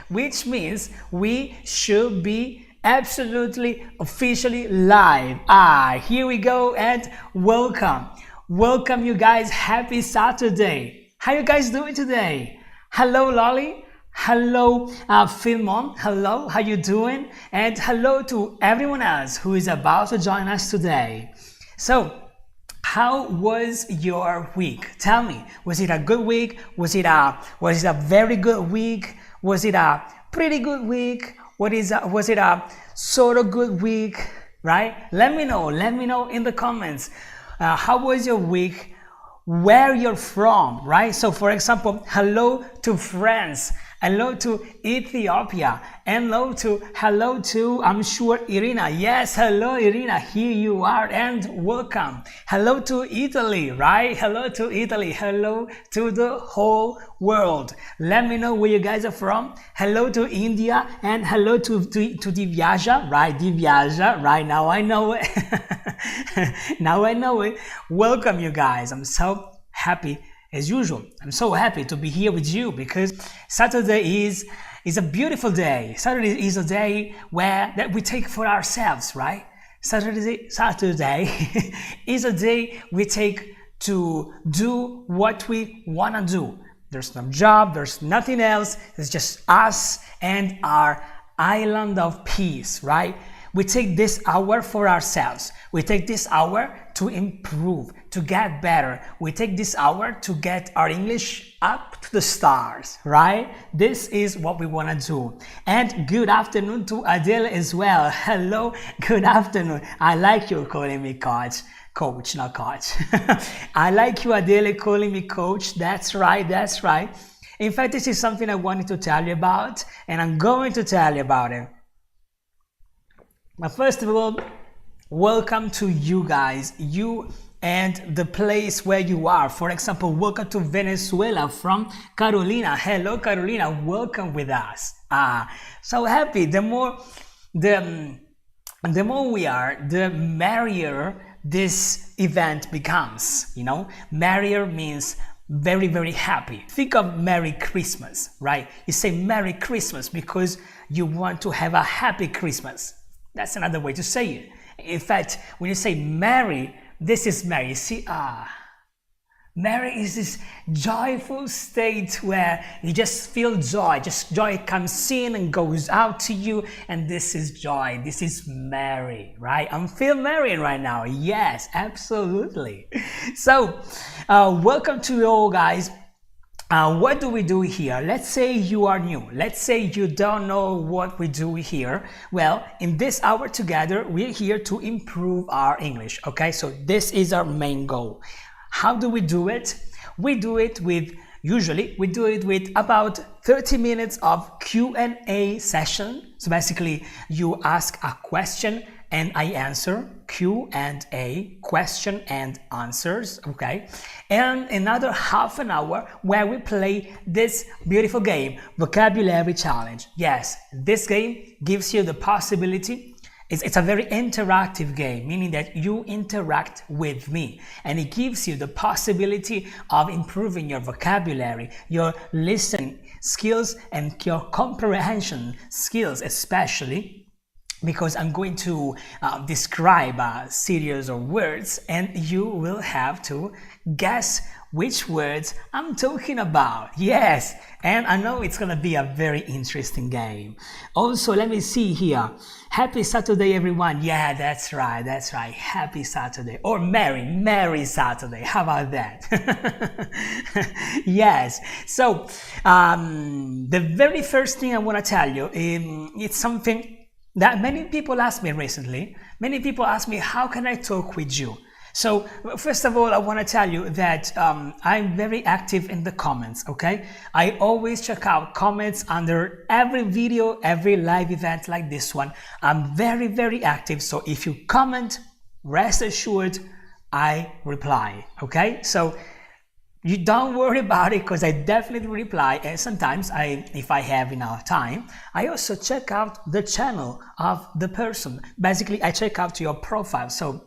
which means we should be absolutely officially live. Here we go, and welcome you guys. Happy Saturday. How you guys doing today? Hello Lolly, hello Philmon, hello, how you doing? And hello to everyone else who is about to join us today. So how was your week? Tell me, was it a good week? Was it a very good week? Was it a pretty good week? Was it a sort of good week? Right? Let me know in the comments. How was your week? Where you're from, right? So for example, hello to France, hello to Ethiopia, hello to I'm sure Irina. Yes, hello Irina, here you are, and welcome. Hello to Italy, right? Hello to Italy, hello to the whole world. Let me know where you guys are from. Hello to India, and hello to Divyaja, right? Divyaja, right? Now I know it. Now I know it. Welcome you guys. I'm so happy as usual. I'm so happy to be here with you because Saturday is a beautiful day. Saturday is a day that we take for ourselves, right? Saturday is a day we take to do what we want to do. There's no job, there's nothing else. It's just us and our island of peace, right? We take this hour for ourselves. We take this hour to improve, to get better. We take this hour to get our English up to the stars, right? This is what we want to do. And good afternoon to Adele as well. Hello, good afternoon. I like you calling me coach, not coach. I like you, Adele, calling me coach. That's right. In fact, this is something I wanted to tell you about, and I'm going to tell you about it. But first of all, welcome to you guys, you and the place where you are. For example, welcome to Venezuela from Carolina. Hello Carolina, welcome with us. So happy. The more we are, the merrier this event becomes, you know. Merrier means very, very happy. Think of Merry Christmas, right? You say Merry Christmas because you want to have a happy Christmas. That's another way to say it. In fact, when you say merry, this is merry. You see, merry is this joyful state where you just feel joy. Just joy comes in and goes out to you, and this is joy. This is merry, right? I'm feeling merry right now. Yes, absolutely. So, welcome to you all, guys. What do we do here? Let's say you are new. Let's say you don't know what we do here. Well, in this hour together, we're here to improve our English. Okay, so this is our main goal. How do we do it? Usually we do it with about 30 minutes of Q&A session. So basically, you ask a question and I answer. Q&A, question and answers, okay? And another half an hour where we play this beautiful game, Vocabulary Challenge. Yes, this game gives you the possibility. It's a very interactive game, meaning that you interact with me, and it gives you the possibility of improving your vocabulary, your listening skills, and your comprehension skills, especially because I'm going to describe a series of words, and you will have to guess which words I'm talking about. Yes, and I know it's gonna be a very interesting game. Also, let me see here. Happy Saturday, everyone. Yeah, that's right. Happy Saturday, or Merry Saturday. How about that? Yes. So, the very first thing I want to tell you, it's something that many people ask me recently. Many people ask me, how can I talk with you? So first of all, I want to tell you that I'm very active in the comments, okay? I always check out comments under every video, every live event like this one. I'm very, very active. So if you comment, rest assured, I reply, okay? So you don't worry about it because I definitely reply, and sometimes if I have enough time, I also check out the channel of the person. Basically, I check out your profile, so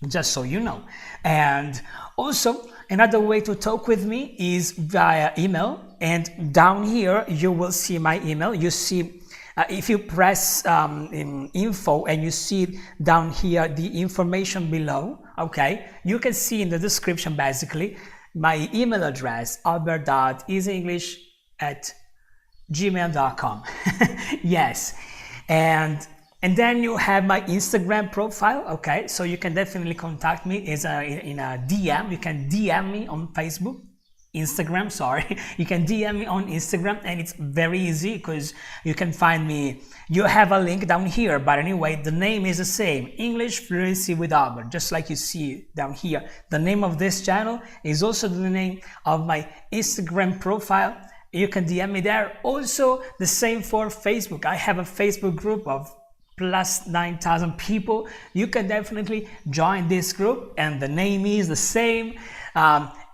just so you know. And also, another way to talk with me is via email, and down here you will see my email. You see, if you press in info and you see down here the information below, okay, you can see in the description basically my email address, albert.isenglish@gmail.com. Yes, and then you have my Instagram profile, okay, so you can definitely contact me in a DM. You can DM me on Facebook, Instagram, sorry. You can DM me on Instagram, and it's very easy because you can find me. You have a link down here, but anyway, the name is the same, English Fluency with Albert, just like you see down here. The name of this channel is also the name of my Instagram profile. You can DM me there. Also, the same for Facebook. I have a Facebook group of plus 9,000 people. You can definitely join this group, and the name is the same,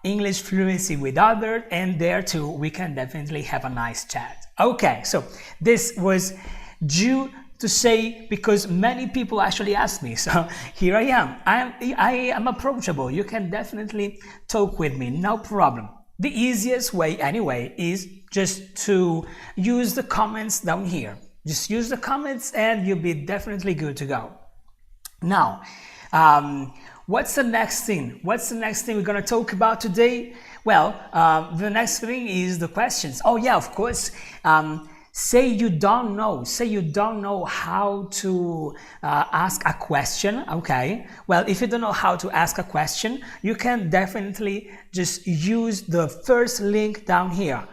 English Fluency with Albert, and there too we can definitely have a nice chat. Okay, so this was due to say because many people actually asked me, so here I am. I am approachable. You can definitely talk with me, no problem. The easiest way anyway is just to use the comments down here. Just use the comments and you'll be definitely good to go. Now, what's the next thing? What's the next thing we're going to talk about today? Well, the next thing is the questions. Oh yeah, of course. Say you don't know how to ask a question, okay? Well, if you don't know how to ask a question, you can definitely just use the first link down here.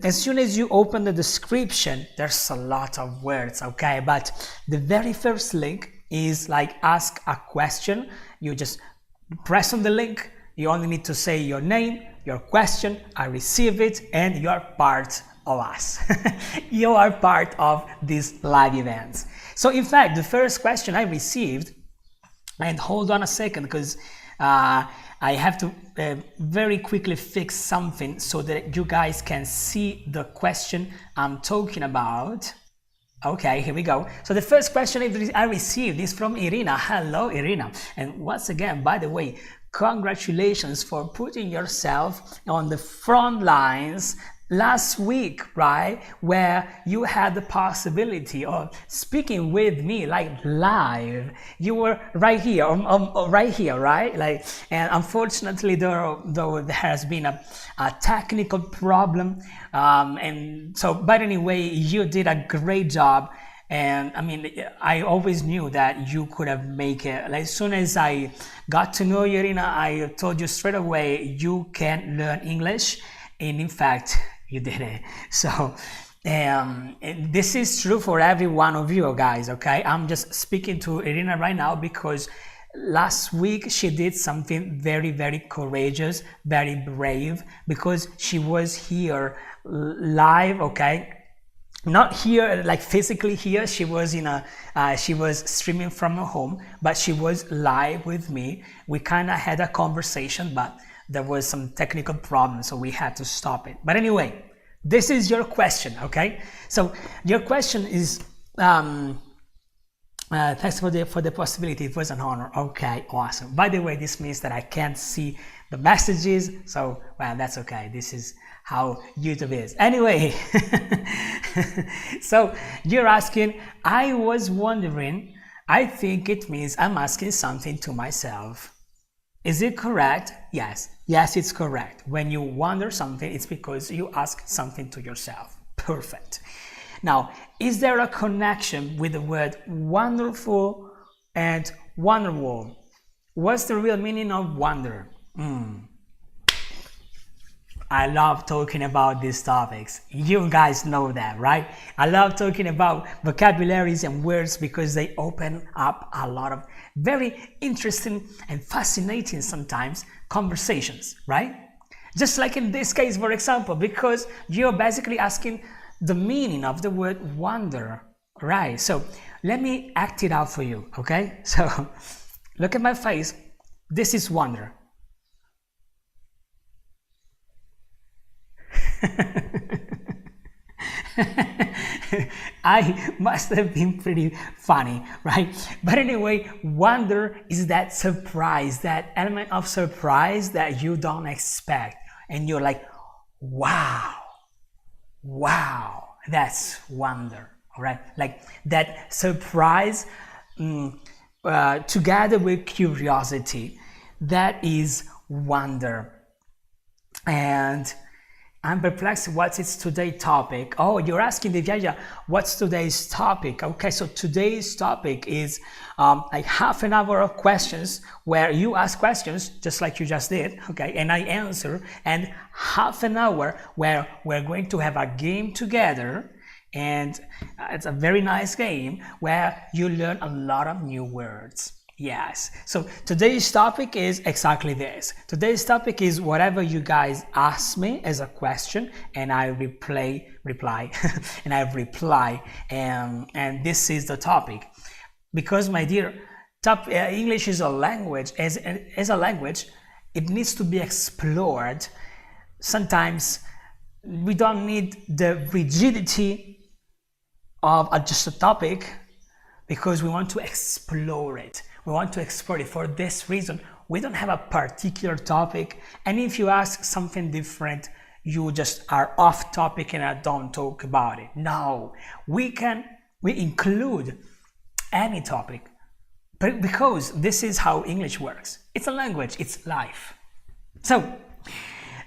As soon as you open the description, there's a lot of words, okay? But the very first link is like ask a question. You just press on the link. You only need to say your name, your question, I receive it, and you're part of us. You are part of these live events. So in fact, the first question I received, and hold on a second because I have to very quickly fix something so that you guys can see the question I'm talking about. Okay, here we go. So the first question I received is from Irina. Hello, Irina. And once again, by the way, congratulations for putting yourself on the front lines last week, right, where you had the possibility of speaking with me like live. You were right here, right? Like, and unfortunately, though there has been a technical problem, and so, but anyway, you did a great job. And I mean, I always knew that you could have made it. Like, as soon as I got to know you, Irina, I told you straight away you can learn English, and in fact, you did it. So this is true for every one of you guys, okay? I'm just speaking to Irina right now because last week she did something very, very courageous, very brave, because she was here live, okay? Not here, like physically here. She was she was streaming from her home, but she was live with me. We kind of had a conversation, but there was some technical problems, so we had to stop it. But anyway, this is your question, okay? So your question is, thanks for the possibility. It was an honor. Okay, awesome. By the way, this means that I can't see the messages, so well, that's okay. This is how YouTube is. Anyway, so you're asking, I was wondering, I think it means I'm asking something to myself. Is it correct? Yes. Yes, it's correct. When you wonder something, it's because you ask something to yourself. Perfect. Now, is there a connection with the word wonderful and Wonderwall? What's the real meaning of wonder? I love talking about these topics. You guys know that, right? I love talking about vocabularies and words because they open up a lot of very interesting and fascinating sometimes conversations, right? Just like in this case, for example, because you're basically asking the meaning of the word wonder, right? So let me act it out for you, okay? So look at my face. This is wonder. I must have been pretty funny, right? But anyway, wonder is that surprise, that element of surprise that you don't expect. And you're like, wow, wow, that's wonder, all right? Like that surprise together with curiosity, that is wonder. And I'm perplexed. What is today's topic? Oh, you're asking Divya, what's today's topic? Okay, so today's topic is like half an hour of questions where you ask questions just like you just did, okay, and I answer, and half an hour where we're going to have a game together, and it's a very nice game where you learn a lot of new words. Yes, so today's topic is exactly this. Today's topic is whatever you guys ask me as a question, and I reply, and I reply, and this is the topic. Because my dear, English is a language. As a language, it needs to be explored. Sometimes we don't need the rigidity of just a topic, because we want to explore it. We want to explore it. For this reason, we don't have a particular topic, and if you ask something different, you just are off topic and I don't talk about it. No, we include any topic, but because this is how English works. It's a language, it's life. So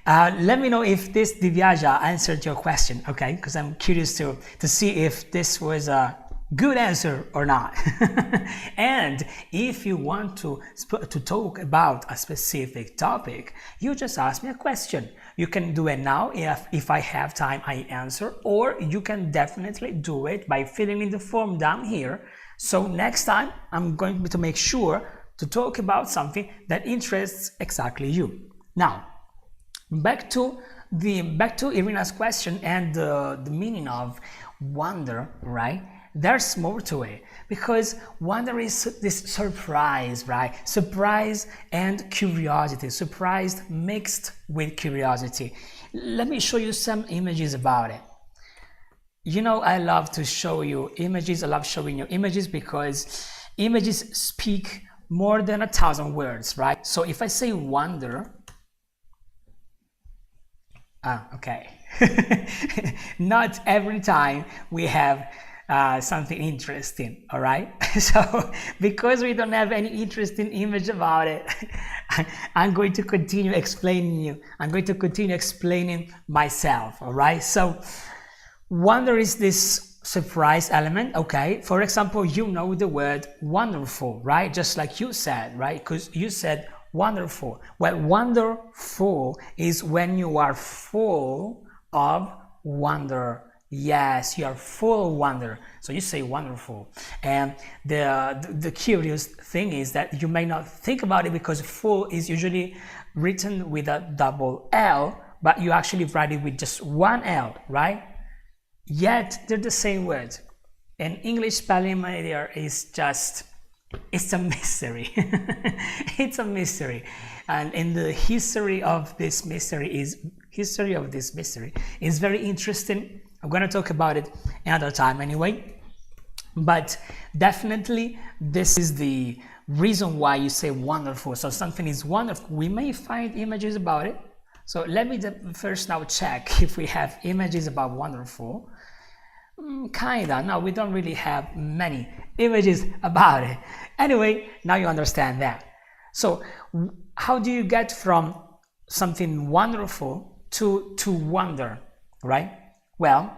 let me know if this Divyaja answered your question, okay? Because I'm curious to see if this was a good answer or not. And if you want to talk about a specific topic, you just ask me a question. You can do it now. If I have time, I answer, or you can definitely do it by filling in the form down here. So next time I'm going to make sure to talk about something that interests exactly you. Now back to Irina's question and the meaning of wonder, right? There's more to it, because wonder is this surprise, right? Surprise and curiosity, surprise mixed with curiosity. Let me show you some images about it. You know, I love to show you images. I love showing you images because images speak more than 1,000 words, right? So if I say wonder, okay. Not every time we have something interesting, all right? So because we don't have any interesting image about it, I'm going to continue explaining myself, all right? So wonder is this surprise element, okay? For example, you know the word wonderful, right? Just like you said, right? Because you said wonderful. Well, wonderful is when you are full of wonder. Yes, you are full of wonder. So you say wonderful. And the curious thing is that you may not think about it, because full is usually written with a double L, but you actually write it with just one L, right? Yet they're the same words. And English spelling, my dear, is just, it's a mystery. It's a mystery. And in the history of this mystery is very interesting. I'm going to talk about it another time anyway. But definitely this is the reason why you say wonderful. So something is wonderful. We may find images about it. So let me first now check if we have images about wonderful. Kinda. No, we don't really have many images about it. Anyway, now you understand that. So how do you get from something wonderful to wonder, right? Well,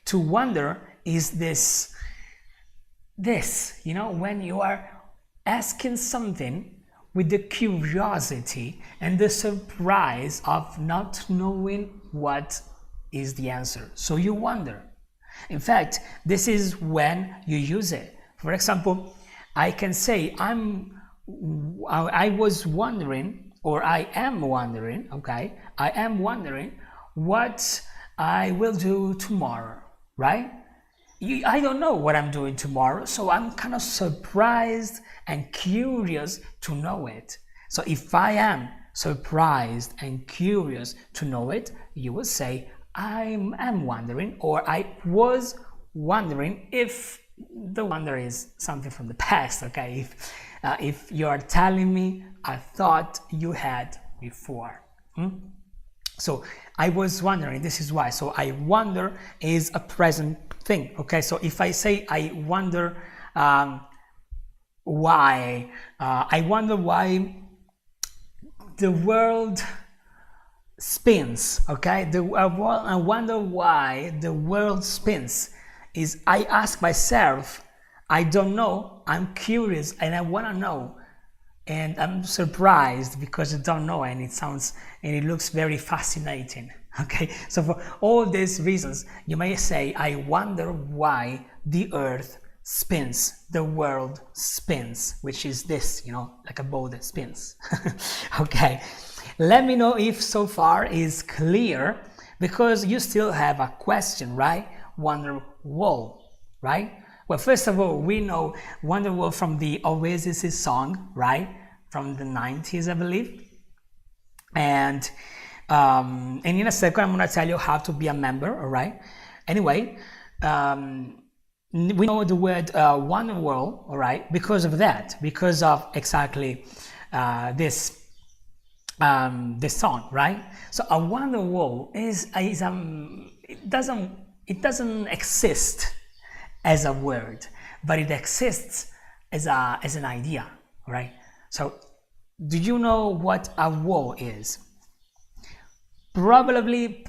to wonder is this, you know, when you are asking something with the curiosity and the surprise of not knowing what is the answer. So you wonder. In fact, this is when you use it. For example, I can say, I was wondering, or I am wondering, okay? I am wondering what I will do tomorrow, right? I don't know what I'm doing tomorrow, so I'm kind of surprised and curious to know it. So if I am surprised and curious to know it, you will say, am wondering, or I was wondering if the wonder is something from the past, okay? If you're telling me a thought you had before. So I was wondering, this is why. So I wonder is a present thing, okay? So if I say I wonder why, I wonder why the world spins, okay? I wonder why the world spins. Is I ask myself, I don't know, I'm curious and I want to know, and I'm surprised because I don't know, and it looks very fascinating, okay? So for all these reasons, you may say, I wonder why the earth spins, the world spins, which is this, like a ball that spins. Okay, let me know if so far is clear, because you still have a question, right? Wonderwall, right? Well, first of all, we know Wonderwall from the Oasis song, right? From the 90s, I believe. And in a second, I'm going to tell you how to be a member, all right? Anyway, we know the word Wonderwall, all right? Because of that, because of exactly this song, right? So a Wonderwall it doesn't exist as a word, but it exists as an idea, right? So do you know what a wall is? Probably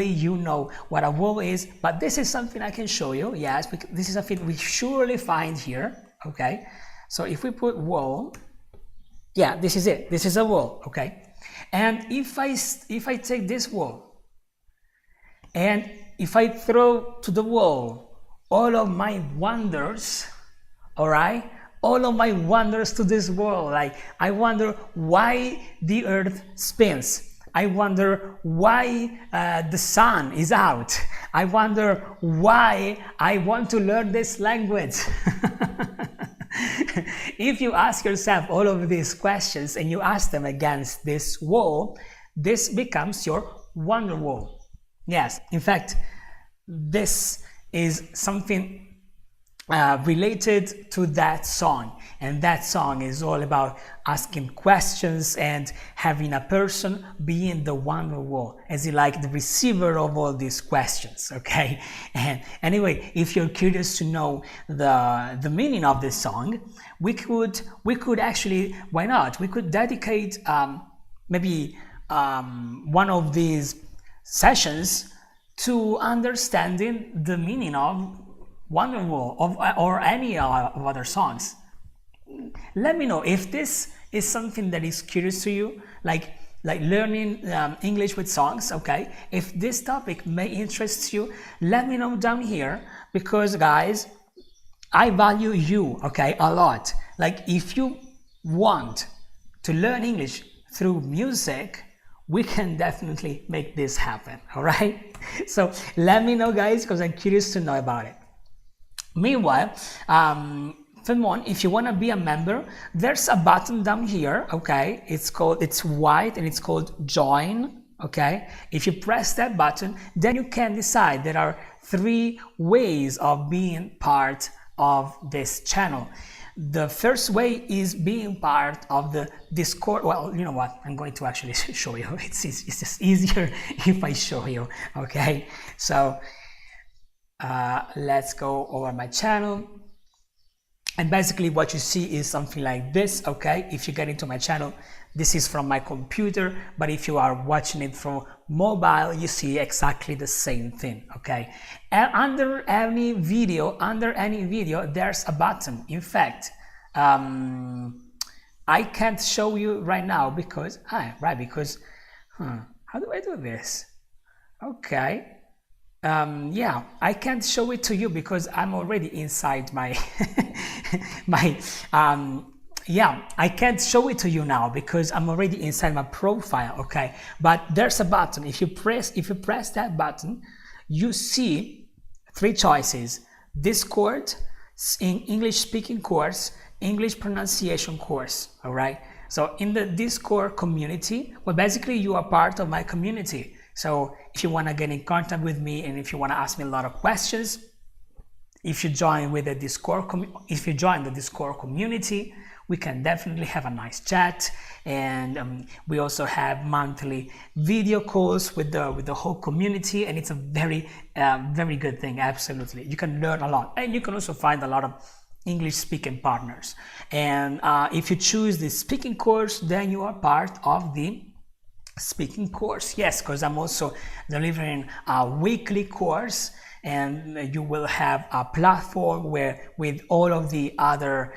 you know what a wall is, but this is something I can show you. Yes, this is something we surely find here, okay? So if we put wall, yeah, this is it. This is a wall, okay? And if I take this wall and if I throw to the wall all of my wonders, all right, all of my wonders to this wall, like I wonder why the earth spins, I wonder why the sun is out, I wonder why I want to learn this language. If you ask yourself all of these questions and you ask them against this wall, this becomes your wonder wall. Yes, in fact, this is something related to that song, and that song is all about asking questions and having a person being the Wonderwall, as in like the receiver of all these questions, okay? And anyway, if you're curious to know the meaning of this song, we could actually, why not? We could dedicate maybe one of these sessions to understanding the meaning of Wonderwall or any of other songs. Let me know if this is something that is curious to you, like learning English with songs, okay? If this topic may interest you, let me know down here, because guys, I value you, okay, a lot. Like if you want to learn English through music, we can definitely make this happen, all right? So let me know, guys, because I'm curious to know about it. Meanwhile, Filmon, if you want to be a member, there's a button down here, okay? It's white and it's called join, okay? If you press that button, then you can decide. There are 3 ways of being part of this channel. The first way is being part of the Discord. Well, you know what? I'm going to actually show you. It's just easier if I show you, okay? So let's go over my channel. And basically what you see is something like this, okay? If you get into my channel, this is from my computer, but if you are watching it from mobile, you see exactly the same thing, okay? And under any video, there's a button. In fact, I can't show you right now because, how do I do this? Okay. Yeah, I can't show it to you because I'm already inside my yeah, I can't show it to you now because I'm already inside my profile, okay? But there's a button. If you press that button, you see 3 choices: Discord, in English speaking course, English pronunciation course, all right? So in the Discord community, well, basically you are part of my community. So if you want to get in contact with me and if you want to ask me a lot of questions, if you join with the Discord, if you join the Discord community, we can definitely have a nice chat. And we also have monthly video calls with the whole community, and it's a very good thing. Absolutely, you can learn a lot, and you can also find a lot of English speaking partners. And if you choose the speaking course, then you are part of the speaking course. Yes, because I'm also delivering a weekly course, and you will have a platform where with all of the other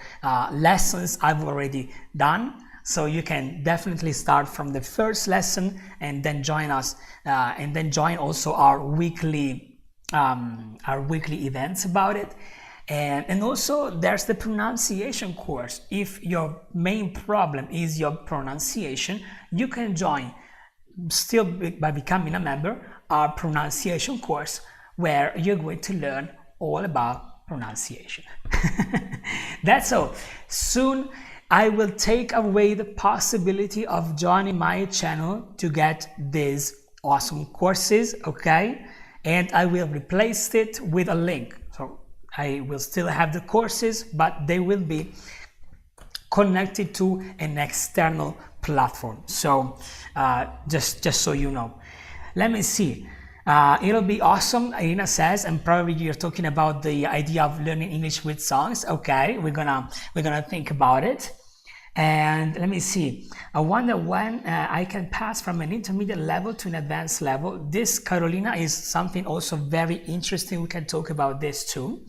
lessons I've already done. So you can definitely start from the first lesson and then join us, and then join also our weekly events about it. And also there's the pronunciation course. If your main problem is your pronunciation, you can join still by becoming a member our pronunciation course, where you're going to learn all about pronunciation. That's all. Soon I will take away the possibility of joining my channel to get these awesome courses, okay? And I will replace it with a link. So I will still have the courses, but they will be connected to an external platform. So just so you know. Let me see. It'll be awesome, Irina says, and probably you're talking about the idea of learning English with songs. Okay, we're gonna think about it. And let me see. I wonder when I can pass from an intermediate level to an advanced level. This, Carolina, is something also very interesting. We can talk about this too.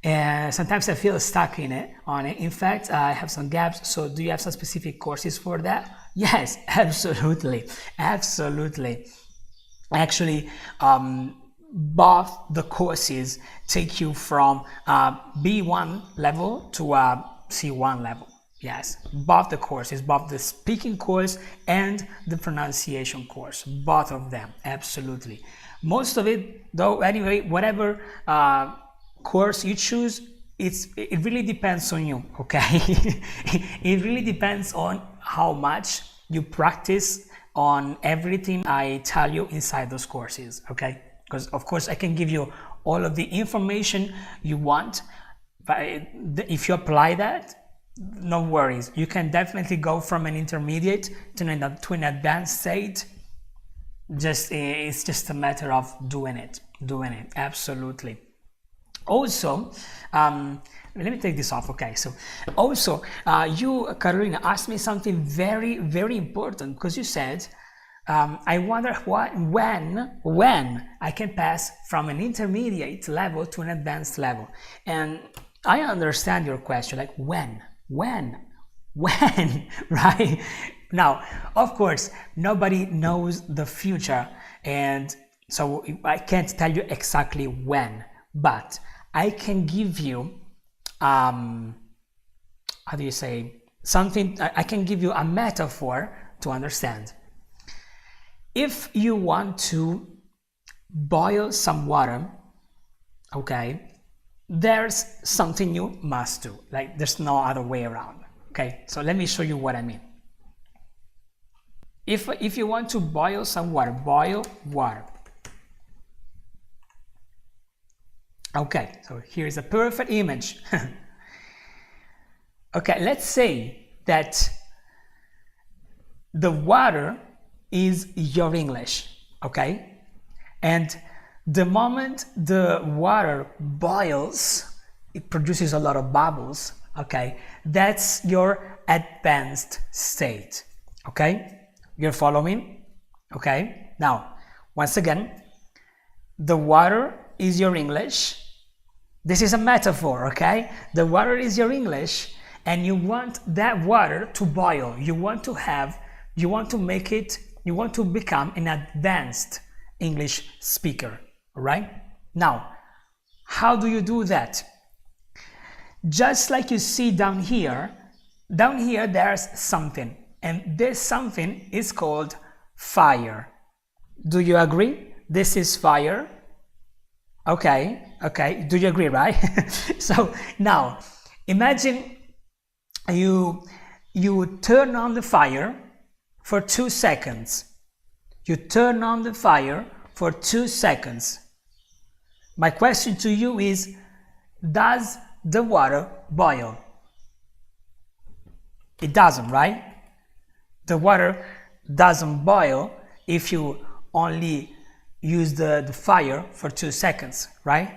And sometimes I feel stuck on it. In fact, I have some gaps. So do you have some specific courses for that? Yes, absolutely. Actually, both the courses take you from B1 level to C1 level. Yes, both the courses, both the speaking course and the pronunciation course, both of them, absolutely. Most of it, though, anyway, whatever course you choose, it really depends on you, okay? It really depends on how much you practice on everything I tell you inside those courses, okay? Because of course I can give you all of the information you want, but if you apply that, no worries. You can definitely go from an intermediate to an advanced state. It's just a matter of doing it, absolutely. Also, let me take this off. Okay, so also you, Carolina, asked me something very, very important, because you said, I wonder when I can pass from an intermediate level to an advanced level. And I understand your question, like when, right? Now, of course, nobody knows the future, and so I can't tell you exactly when, but I can give you, how do you say, something, I can give you a metaphor to understand. If you want to boil some water, okay, there's something you must do, like there's no other way around, okay? So let me show you what I mean. If you want to boil some water, boil water. Okay, so here's a perfect image. Okay, let's say that the water is your English, okay? And the moment the water boils, it produces a lot of bubbles, okay? That's your advanced state, okay? You're following? Okay? Now, once again, the water is your English. This is a metaphor, okay? The water is your English, and you want that water to boil. You want to become an advanced English speaker, right? Now, how do you do that? Just like you see down here there's something, and this something is called fire. Do you agree? This is fire. Okay, do you agree, right? So now, imagine you turn on the fire for 2 seconds. You turn on the fire for 2 seconds. My question to you is, does the water boil? It doesn't, right? The water doesn't boil if you only use the fire for 2 seconds, right?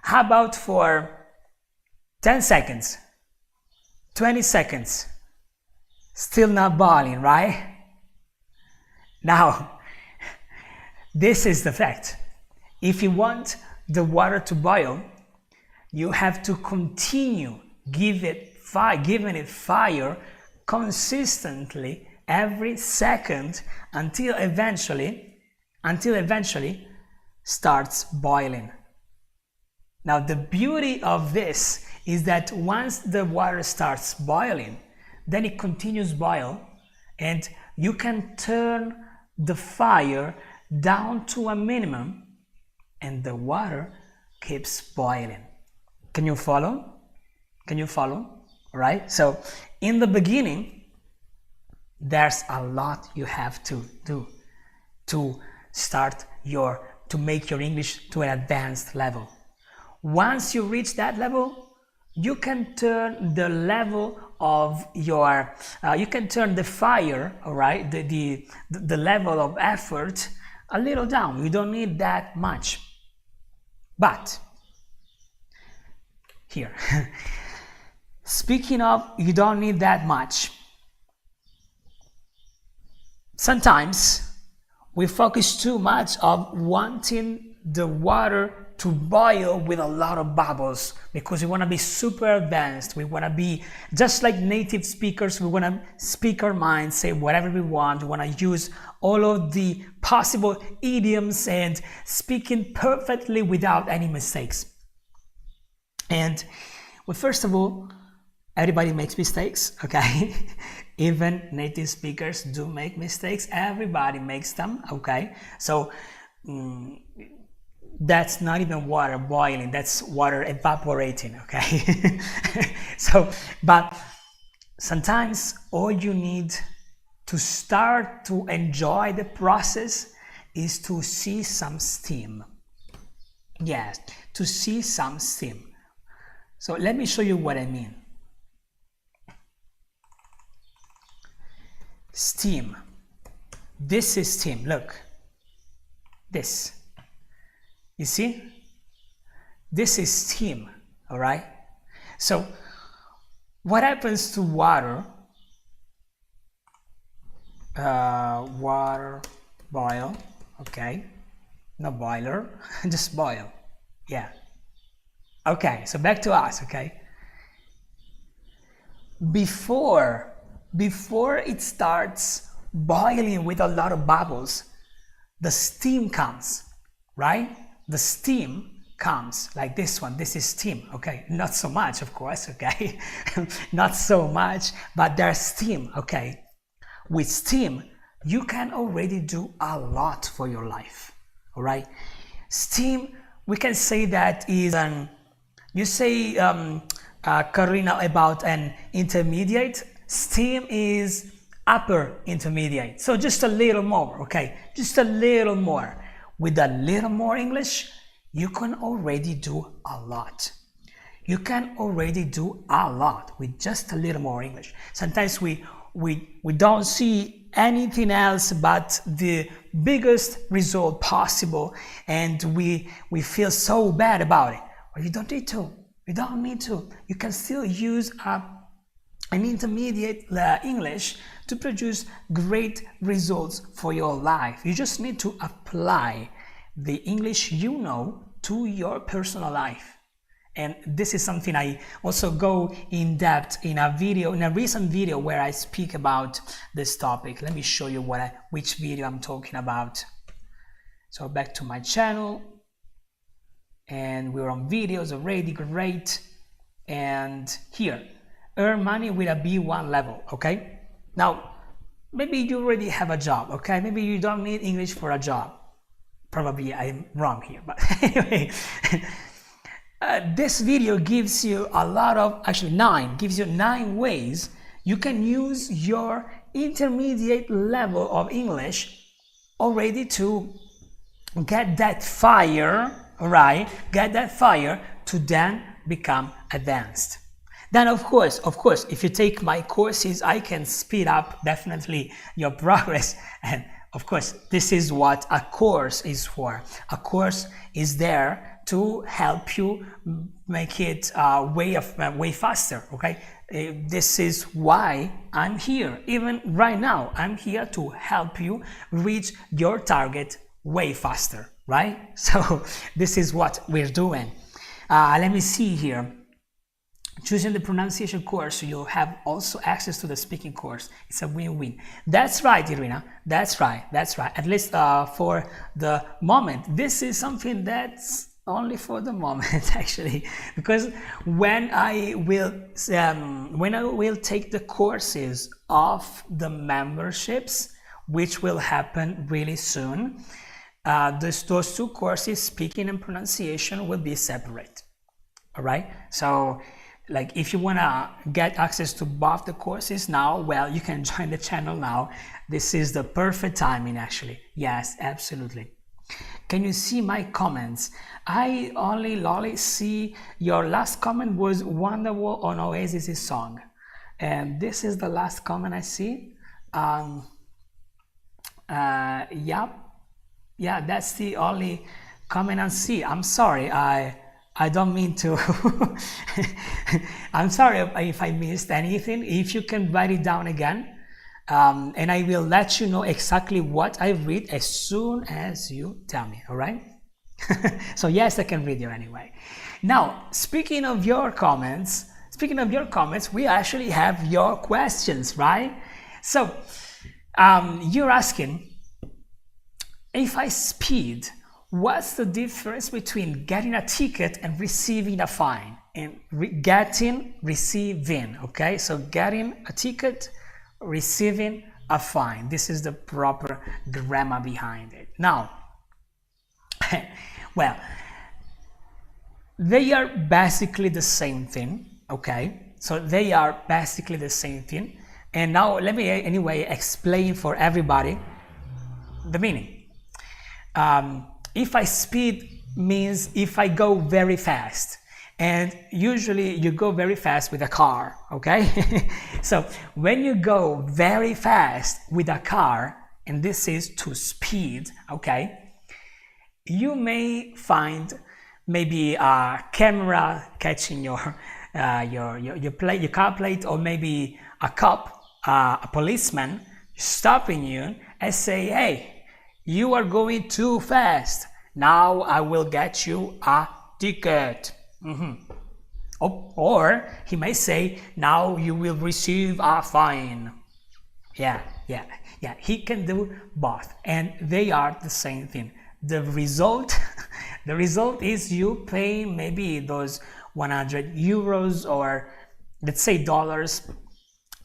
How about for 10 seconds, 20 seconds? Still not boiling, right? Now, this is the fact. If you want the water to boil, you have to continue giving it fire consistently every second until eventually starts boiling. Now, the beauty of this is that once the water starts boiling, then it continues boil, and you can turn the fire down to a minimum, and the water keeps boiling. Can you follow? Can you follow? Right? So in the beginning, there's a lot you have to do to make your English to an advanced level. Once you reach that level, you can turn the level of your, you can turn the fire, all right, the level of effort a little down. You don't need that much. But here, speaking of, you don't need that much. Sometimes we focus too much on wanting the water to boil with a lot of bubbles because we want to be super advanced. We want to be just like native speakers. We want to speak our mind, say whatever we want. We want to use all of the possible idioms and speaking perfectly without any mistakes. And well, first of all, everybody makes mistakes, okay? Even native speakers do make mistakes. Everybody makes them, okay? So that's not even water boiling, that's water evaporating, okay? So, but sometimes all you need to start to enjoy the process is to see some steam. Yes, to see some steam. So let me show you what I mean. Steam. This is steam. Look. This. You see? This is steam. All right? So what happens to water? Water boil. Okay. No boiler. Just boil. Yeah. Okay, so back to us, okay? Before it starts boiling with a lot of bubbles, the steam comes, right? The steam comes like this one. This is steam, okay? Not so much, of course, okay? Not so much, but there's steam, okay? With steam, you can already do a lot for your life, all right? Steam, we can say that is an... You say, Karina, about an intermediate. Steam is upper intermediate. So just a little more, okay? Just a little more. With a little more English, you can already do a lot. You can already do a lot with just a little more English. Sometimes we don't see anything else but the biggest result possible, and we feel so bad about it. But you don't need to. You don't need to. You can still use an intermediate English to produce great results for your life. You just need to apply the English you know to your personal life. And this is something I also go in depth in a recent video where I speak about this topic. Let me show you which video I'm talking about. So back to my channel. And we're on videos already, great. And here, earn money with a B1 level, okay? Now, maybe you already have a job, okay? Maybe you don't need English for a job. Probably I'm wrong here, but anyway. This video gives you a lot of, actually gives you 9 ways you can use your intermediate level of English already to get that fire, right? Get that fire to then become advanced. Then of course, if you take my courses, I can speed up definitely your progress. And of course, this is what a course is for. A course is there to help you make it way faster, okay? This is why I'm here. Even right now, I'm here to help you reach your target way faster, right? So this is what we're doing. Let me see here. Choosing the pronunciation course, you have also access to the speaking course. It's a win-win. That's right, Irina. That's right. At least for the moment. This is something that's only for the moment, actually, because when I will take the courses of the memberships, which will happen really soon, those two courses, speaking and pronunciation, will be separate. All right. So, like, if you want to get access to both the courses now, well, you can join the channel now. This is the perfect timing, actually. Yes, absolutely. Can you see my comments? I only see your last comment was Wonderwall on Oasis's song. And this is the last comment I see. Yeah, that's the only comment I see. I'm sorry, I don't mean to. I'm sorry if I missed anything. If you can write it down again, and I will let you know exactly what I read as soon as you tell me, all right? So yes, I can read you anyway. Now, speaking of your comments, we actually have your questions, right? So, you're asking, if I speed, what's the difference between getting a ticket and receiving a fine? And receiving, okay? So getting a ticket, receiving a fine. This is the proper grammar behind it. Now, well, they are basically the same thing, okay? So they are basically the same thing. And now let me anyway explain for everybody the meaning. If I speed means if I go very fast, and usually you go very fast with a car, okay? So when you go very fast with a car, and this is to speed, okay, you may find maybe a camera catching your car plate, or maybe a cop, a policeman stopping you and say, hey, you are going too fast. Now I will get you a ticket. Or he may say, now you will receive a fine. Yeah. He can do both, and they are the same thing. The result is you pay maybe those 100 euros, or let's say dollars,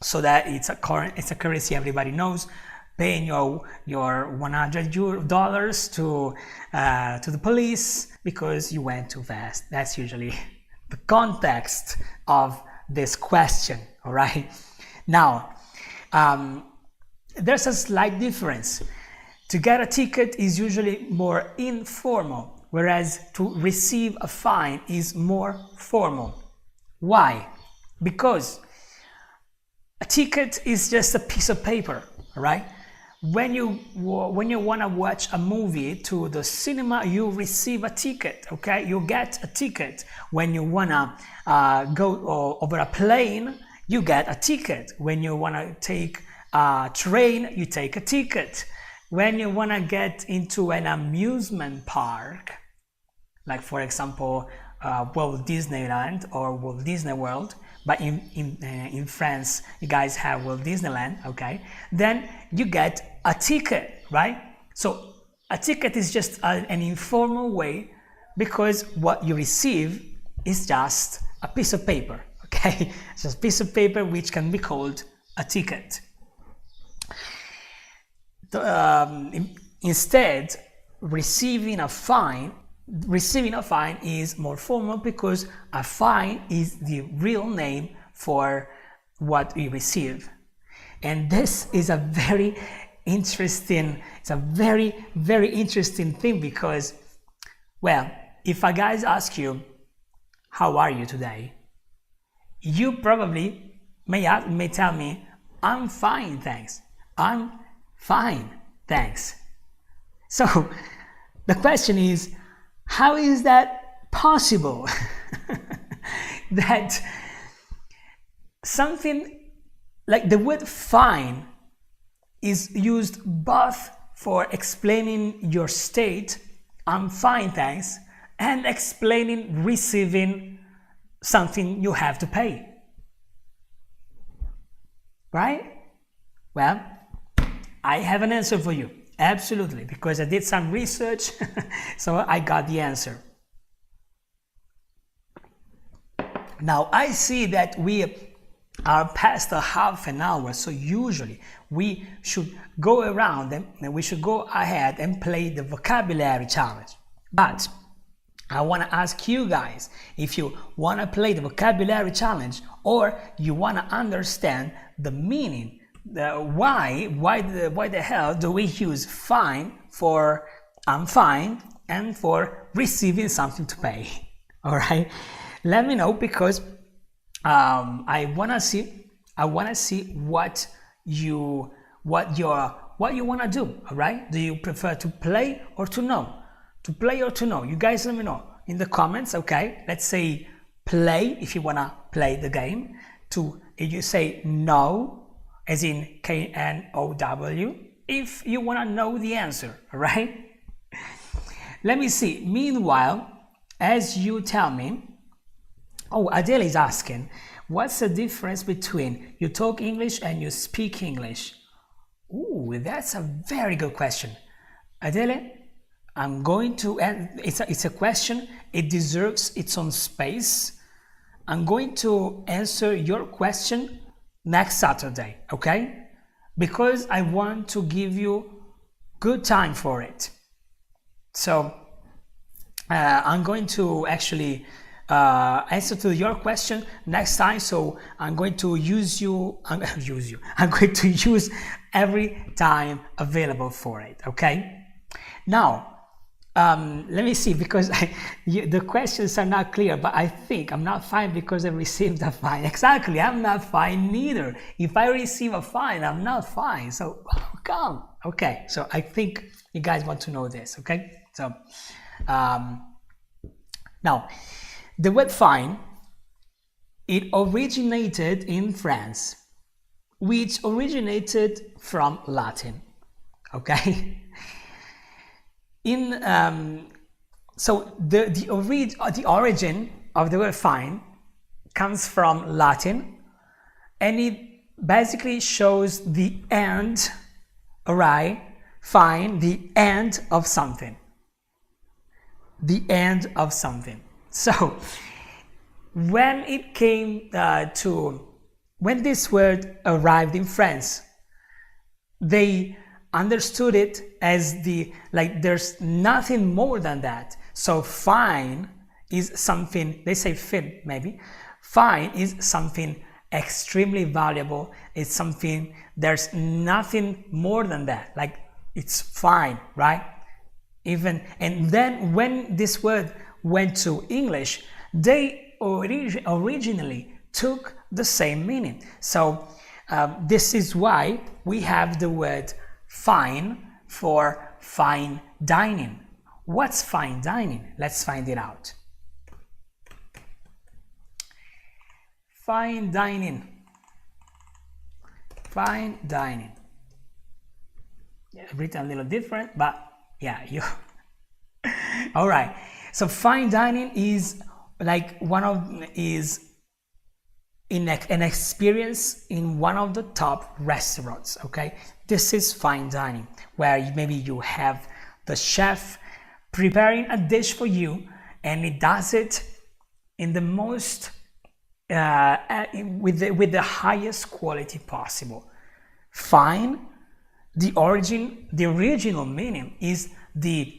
so that it's a currency everybody knows. Paying your $100 to the police because you went too fast. That's usually the context of this question, all right? Now, there's a slight difference. To get a ticket is usually more informal, whereas to receive a fine is more formal. Why? Because a ticket is just a piece of paper, all right? When you want to watch a movie to the cinema, you receive a ticket, okay? You get a ticket. When you want to go over a plane, you get a ticket. When you want to take a train, you take a ticket. When you want to get into an amusement park, like for example, Walt Disneyland or Walt Disney World, but in France, you guys have Walt Disneyland, okay? Then you get a ticket, right? So a ticket is just an informal way, because what you receive is just a piece of paper, okay? It's just a piece of paper which can be called a ticket. Instead, receiving a fine is more formal, because a fine is the real name for what we receive. And this is a very interesting, it's a very, very interesting thing because, well, if a guy asks you, how are you today? You probably may tell me, I'm fine, thanks. I'm fine, thanks. So the question is, how is that possible? That something like the word fine is used both for explaining your state, I'm fine, thanks, and explaining receiving something you have to pay. Right? Well, I have an answer for you. Absolutely, because I did some research, so I got the answer. Now, I see that we are past a half an hour, so usually we should go around and we should go ahead and play the vocabulary challenge. But I want to ask you guys if you want to play the vocabulary challenge or you want to understand the meaning, why the hell do we use fine for I'm fine and for receiving something to pay? All right, let me know because I want to see what you want to do. All right, do you prefer to play or to know? To play or to know? You guys let me know in the comments. Okay, let's say play if you want to play the game. If you say no, as in KNOW, if you want to know the answer. All right, let me see. Meanwhile, as you tell me, oh, Adele is asking, what's the difference between you talk English and you speak English? Ooh, that's a very good question. Adele, I'm going to, and it's a question, it deserves its own space. I'm going to answer your question next Saturday, okay? Because I want to give you good time for it. So I'm going to actually answer to your question next time. So I'm going to I'm going to use every time available for it. Okay. Now, let me see because the questions are not clear. But I think I'm not fine because I received a fine. Exactly, I'm not fine neither. If I receive a fine, I'm not fine. So how come? Okay. So I think you guys want to know this. Okay. So now. The word fine, it originated in France, which originated from Latin, okay? So the origin of the word fine comes from Latin, and it basically shows the end, all right? Fine, the end of something. The end of something. So, when it came when this word arrived in France, they understood it as there's nothing more than that. So, fine is something, they say fin maybe, fine is something extremely valuable. It's something, there's nothing more than that. Like, it's fine, right? And then when this word went to English, they originally took the same meaning. So this is why we have the word fine for fine dining. What's fine dining? Let's find it out. Fine dining. Fine dining. Yeah, written a little different, but yeah, you. All right. So fine dining is like an experience in one of the top restaurants. Okay, this is fine dining, where maybe you have the chef preparing a dish for you, and it does it in the most with the highest quality possible. Fine, the original meaning is the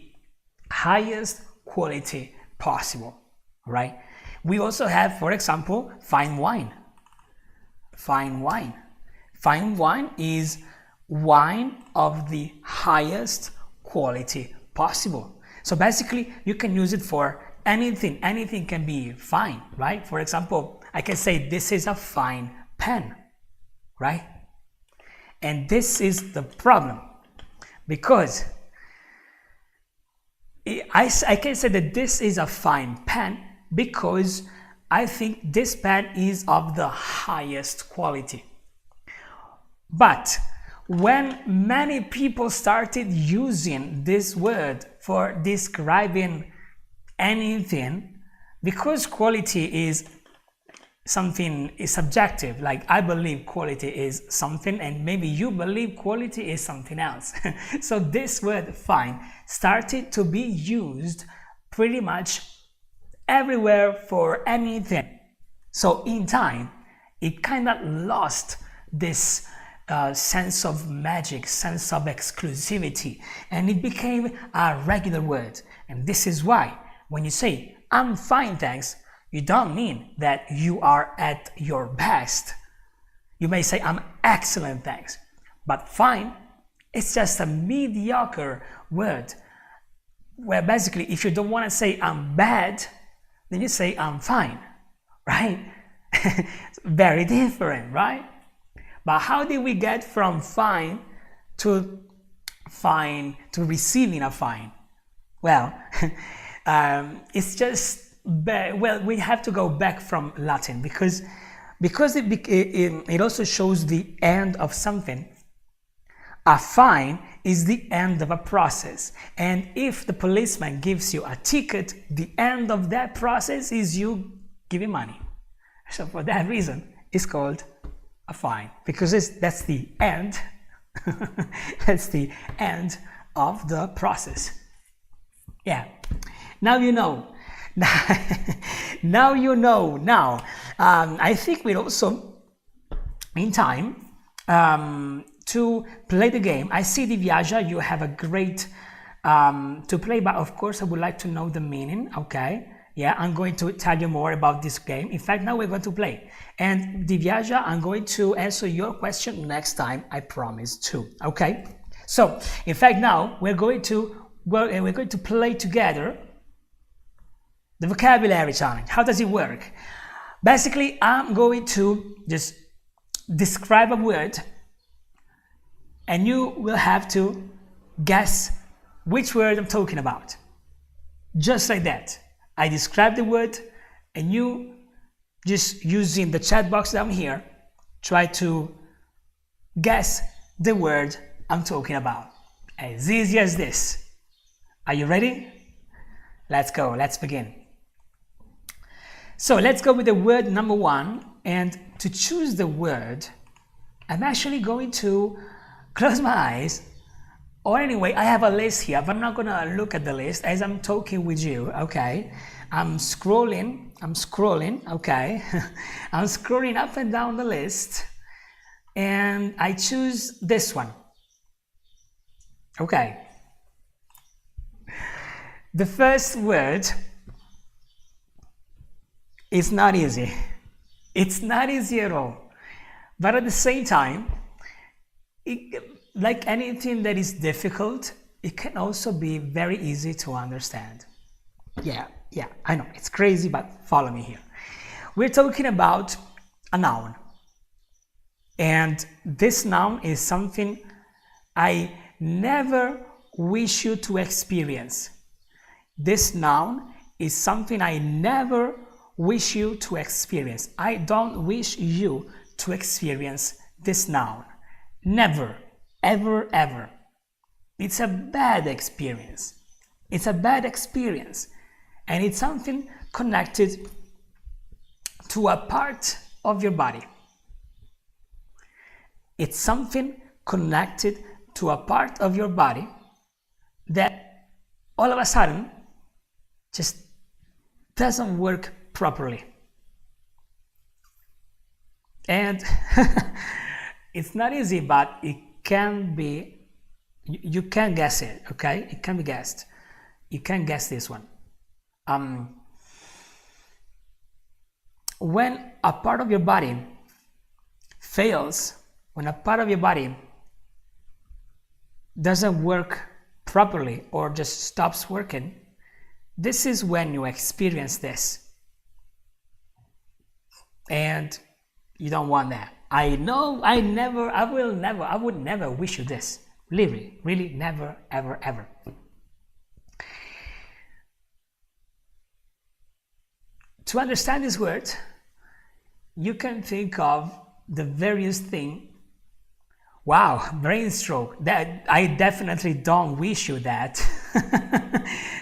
highest quality possible, right? We also have, for example, fine wine. Fine wine. Fine wine is wine of the highest quality possible. So basically, you can use it for anything. Anything can be fine, right? For example, I can say this is a fine pen, right? And this is the problem, because I can say that this is a fine pen because I think this pen is of the highest quality. But when many people started using this word for describing anything, because quality is something is subjective, like I believe quality is something and maybe you believe quality is something else. So this word fine started to be used pretty much everywhere for anything. So in time, it kind of lost this sense of magic, sense of exclusivity, and it became a regular word. And this is why when you say I'm fine thanks, you don't mean that you are at your best. You may say I'm excellent thanks, but fine, it's just a mediocre word, where basically if you don't want to say I'm bad, then you say I'm fine, right? Very different, right? But how did we get from fine to receiving a fine? Well, it's just, well, we have to go back from Latin because it also shows the end of something. A fine is the end of a process, and if the policeman gives you a ticket, the end of that process is you giving money. So for that reason, it's called a fine, because that's the end. That's the end of the process. Yeah. Now you know. Now you know. Now, I think we're also in time to play the game. I see, Divyaja, you have a great to play, but of course I would like to know the meaning. Okay, yeah, I'm going to tell you more about this game. In fact, now we're going to play. And Divyaja, I'm going to answer your question next time, I promise to. Okay, so in fact now we're going to play together the vocabulary challenge. How does it work? Basically, I'm going to just describe a word and you will have to guess which word I'm talking about. Just like that. I describe the word and you, just using the chat box down here, try to guess the word I'm talking about. As easy as this. Are you ready? Let's go, let's begin. So let's go with the word number one, and to choose the word, I'm actually going to close my eyes, or anyway, I have a list here, but I'm not gonna look at the list as I'm talking with you, okay? I'm scrolling, okay? I'm scrolling up and down the list, and I choose this one, okay? The first word is not easy. It's not easy at all. But at the same time, like anything that is difficult, it can also be very easy to understand. Yeah, I know, it's crazy, but follow me here. We're talking about a noun. And this noun is something I never wish you to experience. This noun is something I never wish you to experience. I don't wish you to experience this noun. Never, ever, ever. It's a bad experience. It's a bad experience. And it's something connected to a part of your body. It's something connected to a part of your body that all of a sudden just doesn't work properly. And it's not easy, but it can be, you can guess it, okay? It can be guessed. You can guess this one. When a part of your body fails, when a part of your body doesn't work properly or just stops working, this is when you experience this. And you don't want that. I know, I would never wish you this. Really, never, ever. To understand this word, you can think of the various things. Wow, brain stroke. That I definitely don't wish you that.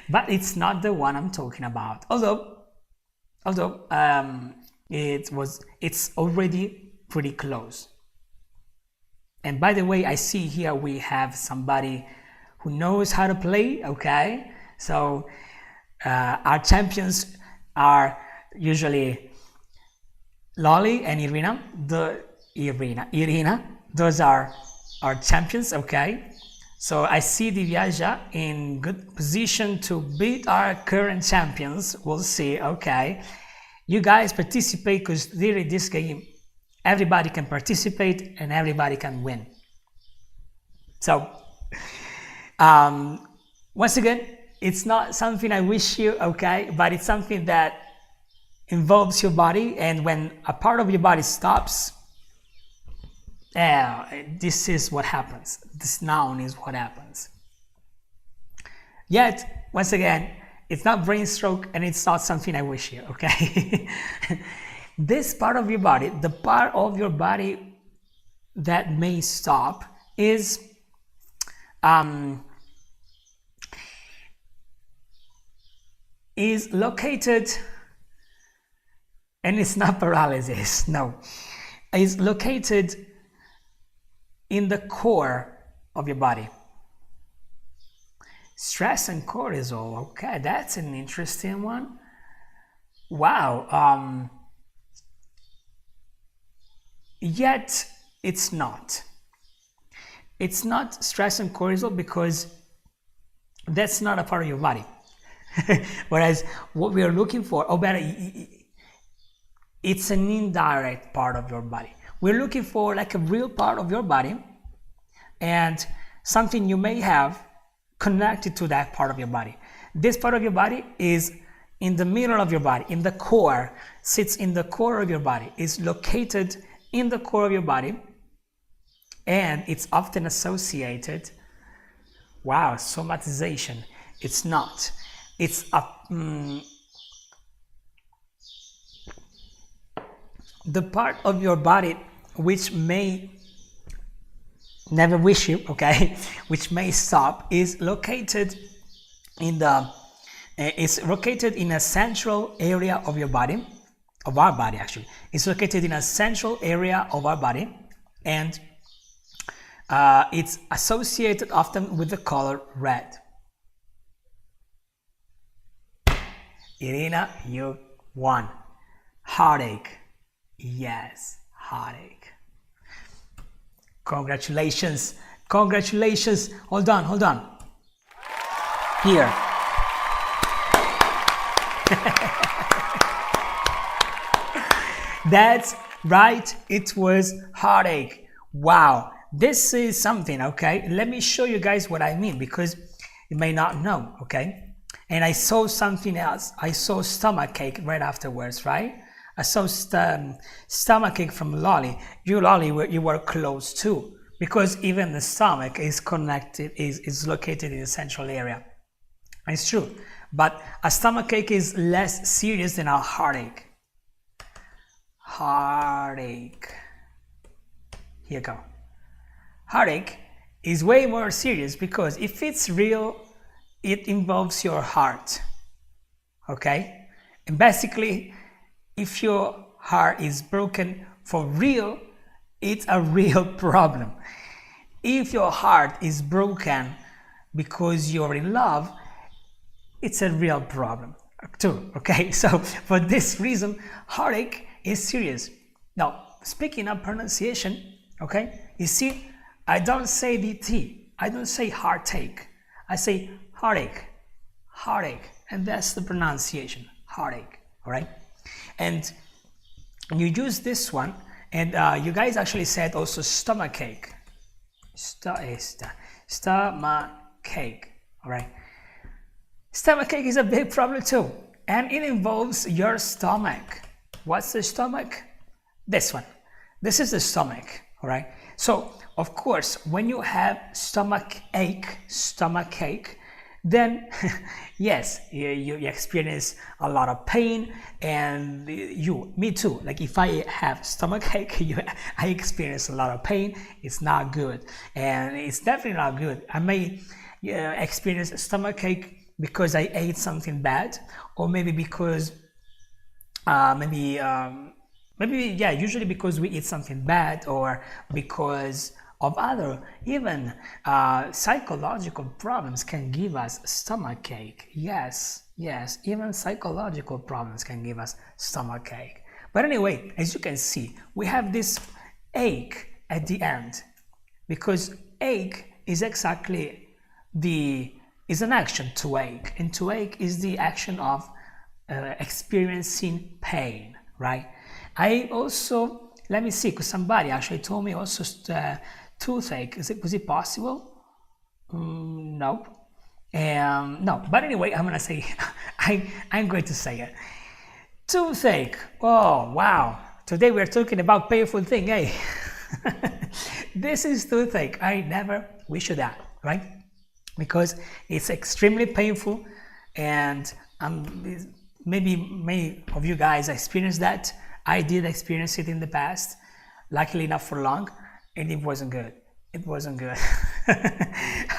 But it's not the one I'm talking about. Although it's already pretty close. And by the way, I see here we have somebody who knows how to play. Okay, so our champions are usually Lolly and Irina. Irina, those are our champions. Okay, so I see Divyaja in good position to beat our current champions. We'll see. Okay, you guys participate, because really this game, everybody can participate and everybody can win. So once again, it's not something I wish you, okay, but it's something that involves your body, and when a part of your body stops, this is what happens. This noun is what happens. Yet, once again, it's not brain stroke and it's not something I wish you, okay? This part of your body, the part of your body that may stop, is located, and it's not paralysis, no, is located in the core of your body. Stress and cortisol, okay, that's an interesting one. Wow. Yet it's not. It's not stress and cortisol, because that's not a part of your body. Whereas what we are looking for, or better, it's an indirect part of your body. We're looking for like a real part of your body, and something you may have connected to that part of your body. This part of your body is in the middle of your body, in the core, sits in the core of your body, is located in the core of your body, and it's often associated, wow, somatization. It's not. It's a, the part of your body which may never wish you, okay, which may stop, is located in the, is located in a central area of your body, of our body actually. It's located in a central area of our body, and it's associated often with the color red. Irina, you won. Heartache. Yes, heartache. Congratulations. Congratulations. Hold on. Here. That's right. It was heartache. Wow. This is something, okay? Let me show you guys what I mean, because you may not know, okay? And I saw something else. I saw stomachache right afterwards, right? I saw stomachache from Lolly. You, Lolly, you were close too, because even the stomach is connected, is located in the central area. It's true, but a stomachache is less serious than a heartache. Heartache. Here you go. Heartache is way more serious, because if it's real, it involves your heart, okay? And basically, if your heart is broken for real, it's a real problem. If your heart is broken because you're in love, it's a real problem too, okay? So for this reason, heartache is serious. Now, speaking of pronunciation, okay, you see, I don't say the T, I don't say heartache, I say heartache, heartache, and that's the pronunciation, heartache, all right? And you use this one, and you guys actually said also stomachache, Stomachache. All right. Stomachache is a big problem too, and it involves your stomach. What's the stomach? This one. This is the stomach. All right. So of course, when you have stomachache, then yes, you experience a lot of pain, and me too. Like if I have stomachache, I experience a lot of pain. It's not good, and it's definitely not good. I may experience stomachache because I ate something bad, or maybe because usually because we eat something bad, or because of other even psychological problems can give us stomachache. Yes, even psychological problems can give us stomachache. But anyway, as you can see, we have this ache at the end, because ache is exactly is an action to ache, and to ache is the action of experiencing pain, right? I also, let me see, because somebody actually told me also toothache. Was it possible? No. No, but anyway, I'm gonna say, I'm going to say it. Toothache. Oh wow! Today we're talking about painful thing, eh? This is toothache. I never wish you that, right? Because it's extremely painful, and maybe many of you guys experienced that. I did experience it in the past, luckily not for long, and it wasn't good. It wasn't good.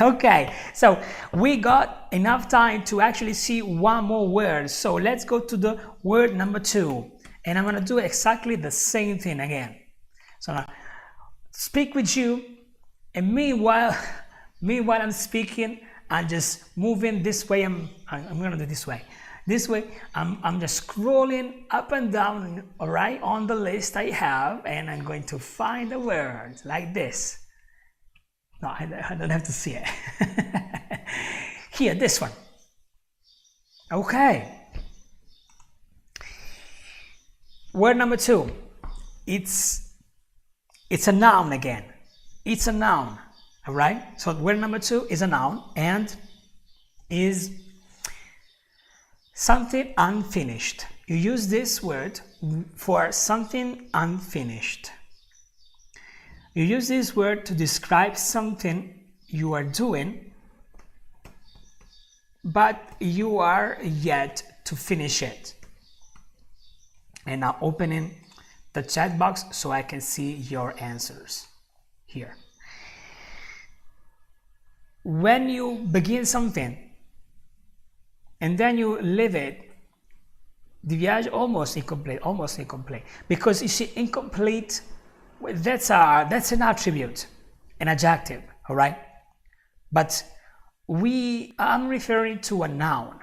Okay, so we got enough time to actually see one more word. So let's go to the word number 2, and I'm gonna do exactly the same thing again. So now, speak with you, and meanwhile I'm speaking, I'm just moving this way. I'm gonna do this way. This way, I'm just scrolling up and down, all right, on the list I have, and I'm going to find a word like this. No, I don't have to see it. Here, this one. Okay. Word number 2. It's a noun again. It's a noun, all right? So word number 2 is a noun and is something unfinished. You use this word for something unfinished. You use this word to describe something you are doing, but you are yet to finish it. And now opening the chat box so I can see your answers here. When you begin something and then you leave it, the viage almost incomplete. Because you see, incomplete, that's an attribute, an adjective, all right? But I'm referring to a noun,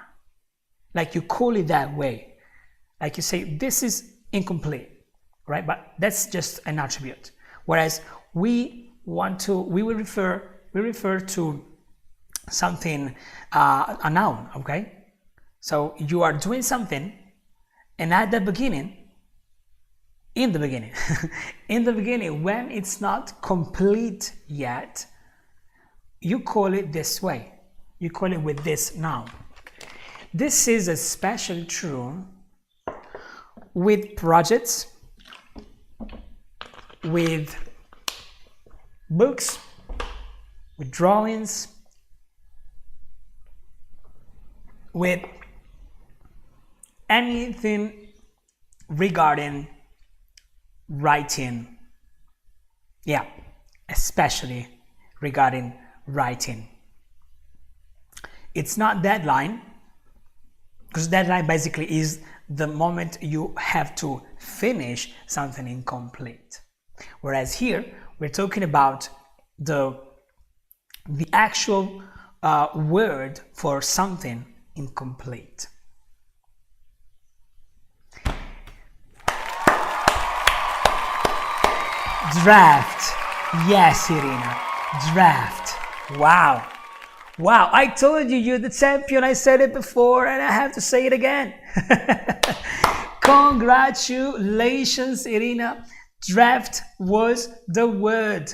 like you call it that way, like you say this is incomplete, right? But that's just an attribute. Whereas we refer to something, a noun, okay? So you are doing something, and at the beginning, in the beginning, when it's not complete yet, you call it this way. You call it with this noun. This is especially true with projects, with books, with drawings, with anything regarding writing. Yeah, especially regarding writing. It's not deadline, because deadline basically is the moment you have to finish something incomplete. Whereas here we're talking about the actual word for something incomplete. Draft. Yes, Irina. Draft. Wow. Wow, I told you you're the champion. I said it before and I have to say it again. Congratulations, Irina. Draft was the word.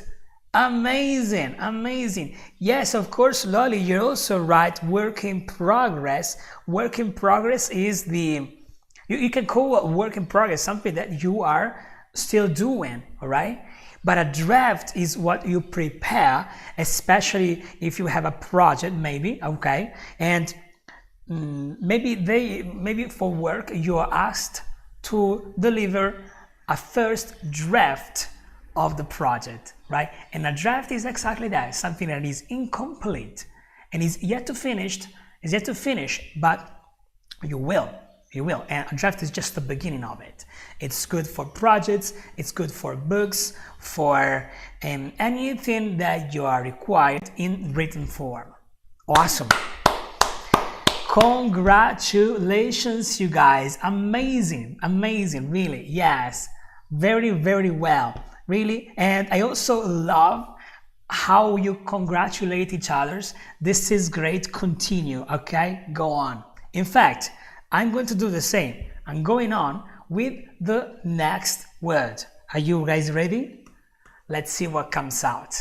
Amazing, amazing. Yes, of course, Lolly, you're also right. Work in progress. Work in progress is you can call a work in progress something that you are still doing, all right? But a draft is what you prepare, especially if you have a project, maybe, okay? And maybe for work you are asked to deliver a first draft of the project, right? And a draft is exactly that, something that is incomplete and is yet to finish, but you will. And a draft is just the beginning of it. It's good for projects, it's good for books, for anything that you are required in written form. Awesome. Congratulations, you guys. Amazing, really. Yes, very, very well, really. And I also love how you congratulate each other. This is great. Continue, okay? Go on. In fact, I'm going to do the same. I'm going on with the next word. Are you guys ready? Let's see what comes out.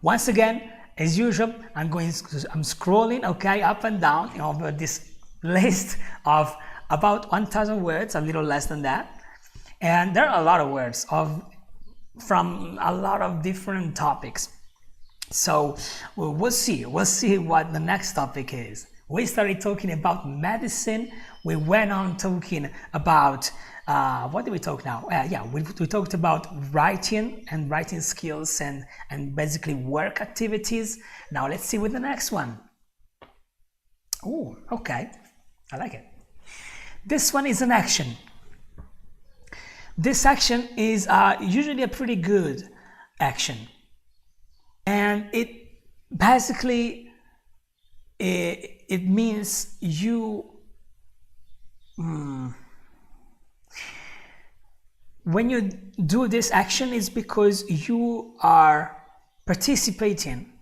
Once again, as usual, I'm scrolling, okay, up and down over this list of about 1,000 words, a little less than that. And there are a lot of words from a lot of different topics. So we'll see what the next topic is. We started talking about medicine. We went on talking about, what did we talk now? We talked about writing and writing skills and basically work activities. Now let's see with the next one. Oh, okay. I like it. This one is an action. This action is usually a pretty good action. And it basically, it means you, when you do this action, it's because you are participating.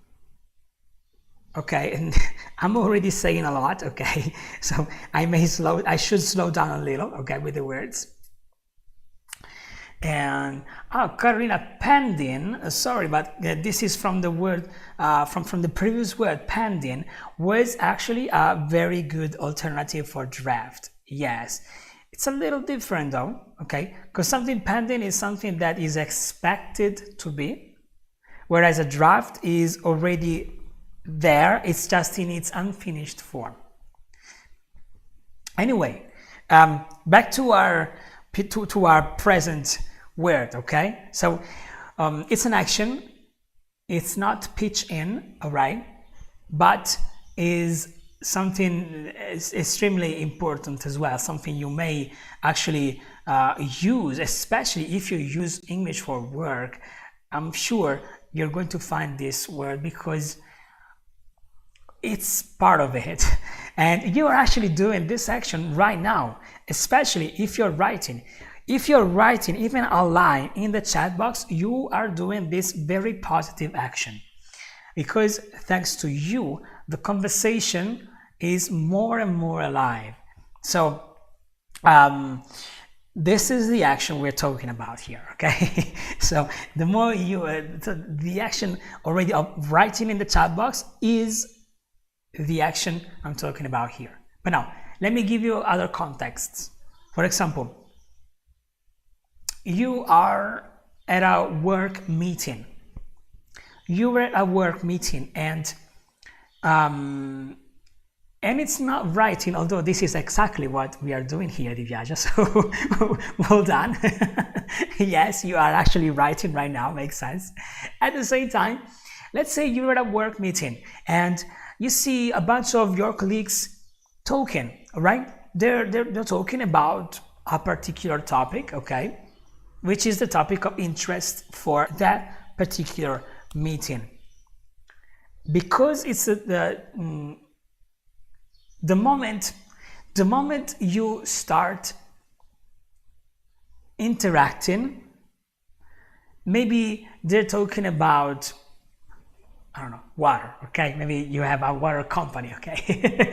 Okay, and I'm already saying a lot, okay, so I should slow down a little, okay, with the words. And Karina, pending, sorry, but this is from the word, from the previous word. Pending was actually a very good alternative for draft. Yes, it's a little different though, okay, because something pending is something that is expected to be, whereas a draft is already there, it's just in its unfinished form. Anyway, back to our present word, okay? So it's an action, it's not pitch in, all right, but is something extremely important as well, something you may actually use, especially if you use English for work. I'm sure you're going to find this word because it's part of it, and you are actually doing this action right now, especially if you're writing. If you're writing even a line in the chat box, you are doing this very positive action, because thanks to you, the conversation is more and more alive. So this is the action we're talking about here, okay? So the more you, the action already of writing in the chat box is the action I'm talking about here. But now, let me give you other contexts. For example, you are at a work meeting. You were at a work meeting and it's not writing, although this is exactly what we are doing here, Divyaja, so well done. Yes, you are actually writing right now, makes sense. At the same time, let's say you're at a work meeting and you see a bunch of your colleagues talking, right? They're talking about a particular topic, okay, which is the topic of interest for that particular meeting. Because it's the moment you start interacting, maybe they're talking about, I don't know, water, okay? Maybe you have a water company, okay?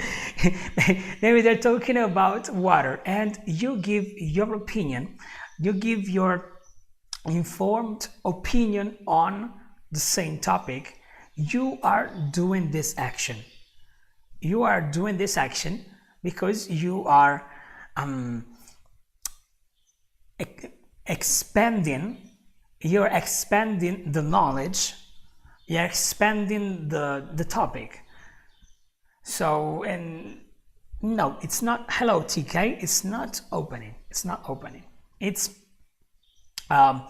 Maybe they're talking about water and you give your opinion, you give your informed opinion on the same topic, you are doing this action. You are doing this action because you are expanding, you're expanding the knowledge, you're expanding the topic. So, and no, it's not hello TK, it's not opening, it's um,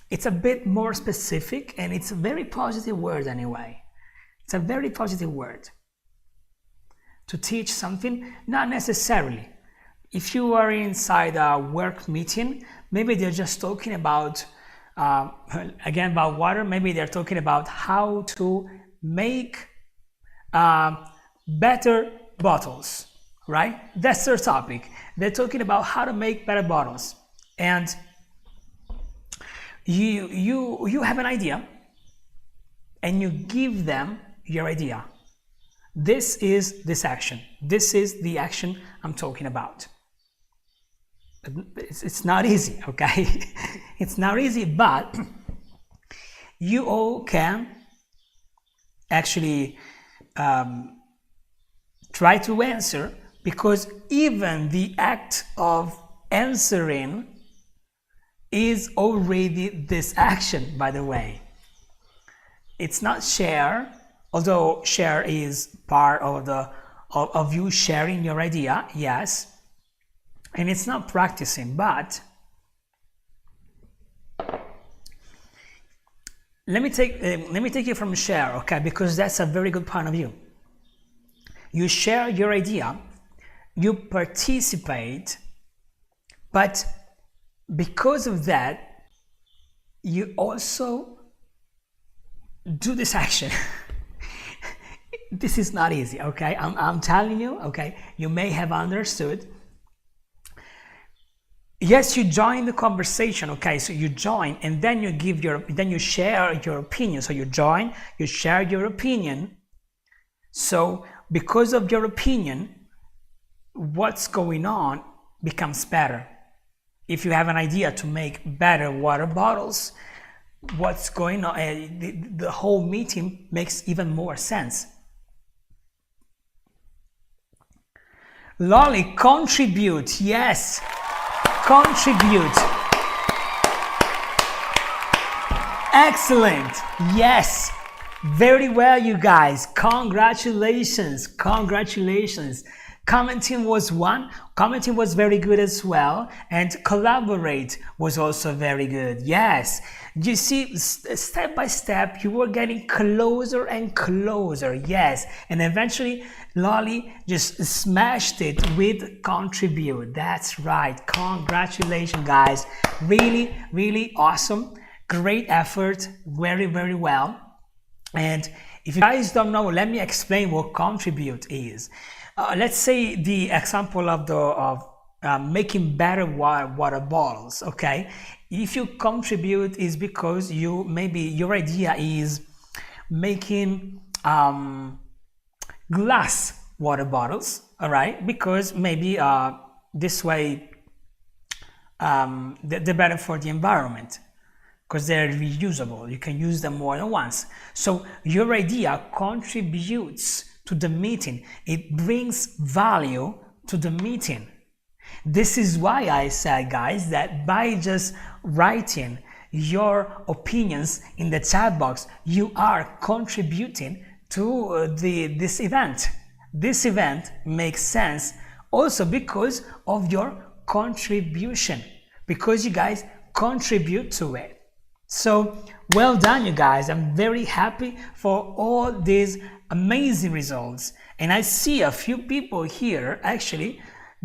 it's a bit more specific, and it's a very positive word anyway. It's a very positive word to teach something, not necessarily. If you are inside a work meeting, maybe they're just talking about, again, about water. Maybe they're talking about how to make better bottles, right? That's their topic. They're talking about how to make better bottles. And you have an idea, and you give them your idea. This is this action. This is the action I'm talking about. It's not easy, okay? It's not easy, but you all can actually try to answer, because even the act of answering is already this action, by the way. It's not share, although share is part of you sharing your idea, yes. And it's not practicing, but let me take you from share, okay? Because that's a very good point of view. You share your idea, you participate, but because of that, you also do this action. This is not easy, okay? I'm telling you, okay? You may have understood. Yes, you join the conversation, okay? So you join, and then you share your opinion. So you join, you share your opinion. So because of your opinion, what's going on becomes better. If you have an idea to make better water bottles, what's going on, the whole meeting makes even more sense. Lolly, contribute, yes. Contribute. Excellent. Yes. Very well, you guys. Congratulations. Congratulations. Commenting was one. Commenting was very good as well. And collaborate was also very good. Yes. You see, step by step, you were getting closer and closer. Yes. And eventually, Lolly just smashed it with contribute. That's right. Congratulations, guys. Really, really awesome. Great effort. Very, very well. And if you guys don't know, let me explain what contribute is. Let's say the example of making better water bottles, okay? If you contribute is because maybe your idea is making glass water bottles, all right? Because maybe this way they're better for the environment, because they're reusable. You can use them more than once. So your idea contributes to the meeting. It brings value to the meeting. This is why I said, guys, that by just writing your opinions in the chat box, you are contributing to this event. This event makes sense also because of your contribution, because you guys contribute to it. So well done, you guys. I'm very happy for all these amazing results. And I see a few people here actually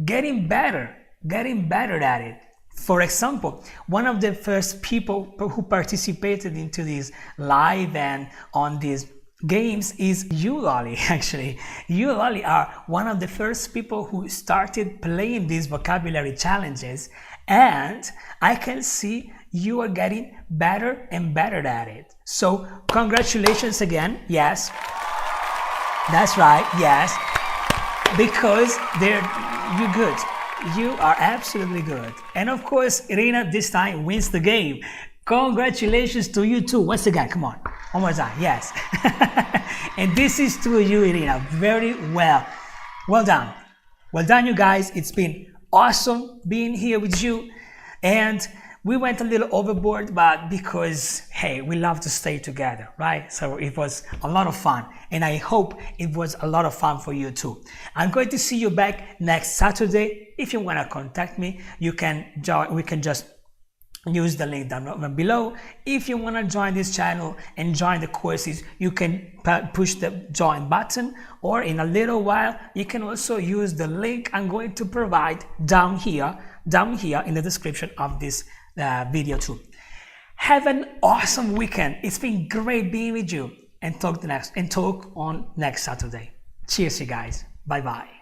getting better at it. For example, one of the first people who participated into this live and on these games is you, Lolly. Actually, you, Lolly, are one of the first people who started playing these vocabulary challenges, and I can see you are getting better and better at it. So congratulations again. Yes, that's right. Yes, because you're good. You are absolutely good. And of course, Irina this time wins the game. Congratulations to you too. Once again, come on. One more time. Yes. And this is to you, Irina. Very well. Well done. Well done, you guys. It's been awesome being here with you. And we went a little overboard, but because, hey, we love to stay together, right? So it was a lot of fun. And I hope it was a lot of fun for you too. I'm going to see you back next Saturday. If you want to contact me, you can join. We can just use the link down below. If you want to join this channel and join the courses, you can push the join button, or in a little while you can also use the link I'm going to provide down here in the description of this video too. Have an awesome weekend. It's been great being with you, and talk on next Saturday. Cheers, you guys. Bye bye.